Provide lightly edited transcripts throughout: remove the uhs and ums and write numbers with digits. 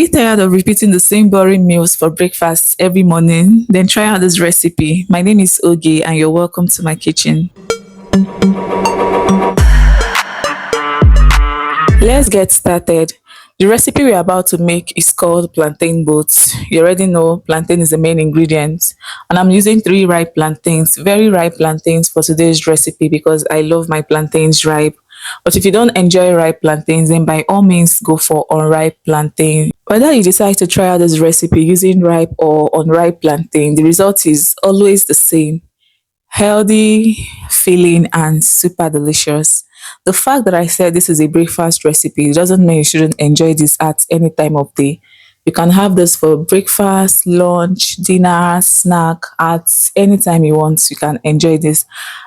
you tired of repeating the same boring meals for breakfast every morning? Then try out this recipe. My name is Oge and you're welcome to my kitchen. Let's get started. The recipe we're about to make is called plantain boats. You already know plantain is the main ingredient. And I'm using 3 ripe plantains, very ripe plantains for today's recipe because I love my plantains ripe. But if you don't enjoy ripe plantains, then by all means go for unripe plantain. Whether you decide to try out this recipe using ripe or unripe plantain, the result is always the same: healthy, filling, and super delicious. The fact that I said this is a breakfast recipe doesn't mean you shouldn't enjoy this at any time of day. You can have this for breakfast, lunch, dinner, snack, at any time you want. You can enjoy this.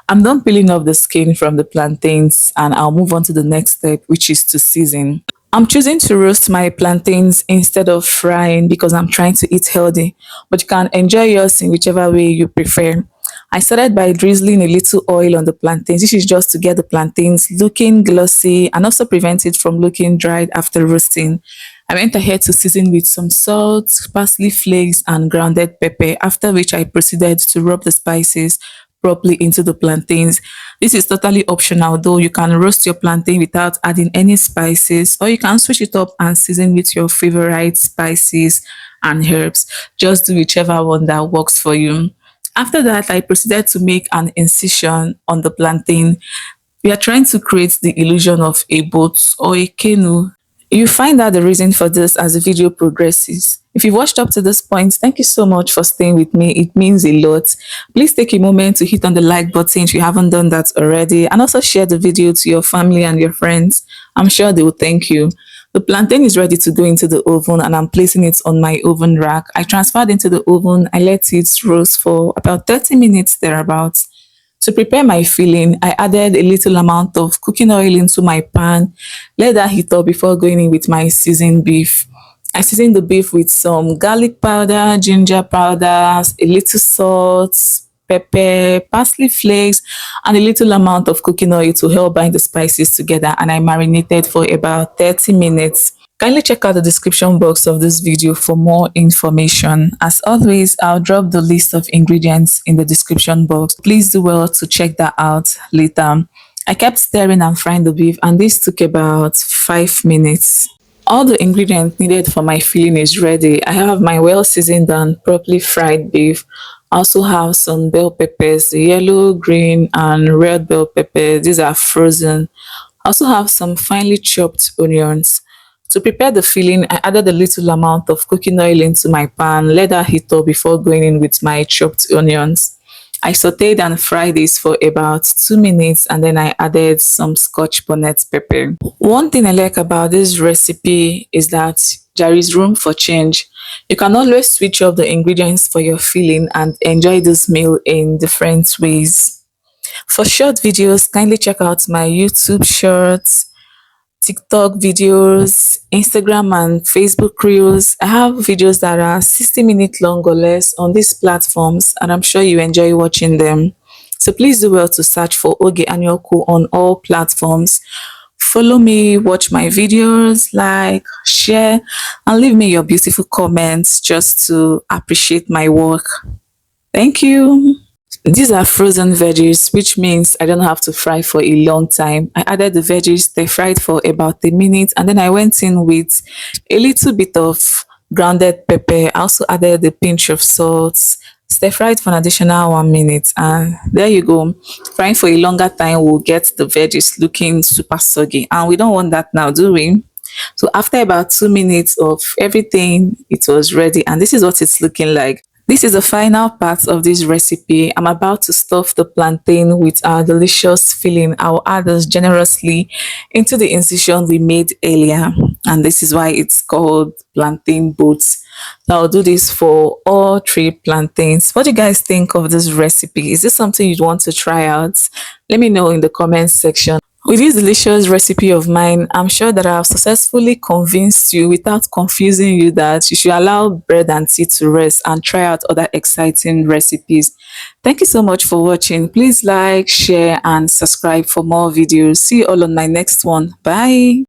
I'm done peeling off the skin from the plantains and I'll move on to the next step, which is to season. I'm choosing to roast my plantains instead of frying because I'm trying to eat healthy, but you can enjoy yours in whichever way you prefer. I started by drizzling a little oil on the plantains. This is just to get the plantains looking glossy and also prevent it from looking dried after roasting. I went ahead to season with some salt, parsley flakes, and grounded pepper, after which I proceeded to rub the spices properly into the plantains. This is totally optional, though. You can roast your plantain without adding any spices, or you can switch it up and season with your favorite spices and herbs. Just do whichever one that works for you. After that, I proceeded to make an incision on the plantain. We are trying to create the illusion of a boat or a canoe. You find out the reason for this as the video progresses. If you've watched up to this point, thank you so much for staying with me. It means a lot. Please take a moment to hit on the like button if you haven't done that already, and also share the video to your family and your friends. I'm sure they will thank you. The plantain is ready to go into the oven and I'm placing it on my oven rack. I transferred into the oven. I let it roast for about 30 minutes thereabouts. To prepare my filling, I added a little amount of cooking oil into my pan. Let that heat up before going in with my seasoned beef. I seasoned the beef with some garlic powder, ginger powder, a little salt, pepper, parsley flakes, and a little amount of cooking oil to help bind the spices together, and I marinated for about 30 minutes. Kindly check out the description box of this video for more information. As always, I'll drop the list of ingredients in the description box. Please do well to check that out later. I kept stirring and frying the beef, and this took about 5 minutes. All the ingredients needed for my filling is ready. I have my well seasoned and properly fried beef. I also have some bell peppers, yellow, green, and red bell peppers. These are frozen. I also have some finely chopped onions. To prepare the filling, I added a little amount of cooking oil into my pan, let that heat up before going in with my chopped onions. I sauteed and fried this for about 2 minutes, and then I added some scotch bonnet pepper. One thing I like about this recipe is that there is room for change. You can always switch up the ingredients for your filling and enjoy this meal in different ways. For short videos, kindly check out my YouTube shorts, TikTok videos, Instagram and Facebook reels. I have videos that are 60 minutes long or less on these platforms, and I'm sure you enjoy watching them. So please do well to search for Oge Anyoko on all platforms. Follow me, watch my videos, like, share, and leave me your beautiful comments just to appreciate my work. Thank you. These are frozen veggies, which means I don't have to fry for a long time. I added the veggies, they fried for about a minute, and then I went in with a little bit of grounded pepper. I also added a pinch of salt, stir fried for an additional 1 minute, and there you go. Frying for a longer time will get the veggies looking super soggy, and we don't want that now, do we? So after about 2 minutes of everything, it was ready, and this is what it's looking like. This is the final part of this recipe. I'm about to stuff the plantain with our delicious filling. I'll add this generously into the incision we made earlier, and this is why it's called plantain boats. So I'll do this for all 3 plantains. What do you guys think of this recipe? Is this something you'd want to try out? Let me know in the comments section. With this delicious recipe of mine, I'm sure that I've successfully convinced you without confusing you that you should allow bread and tea to rest and try out other exciting recipes. Thank you so much for watching. Please like, share, and subscribe for more videos. See you all on my next one. Bye.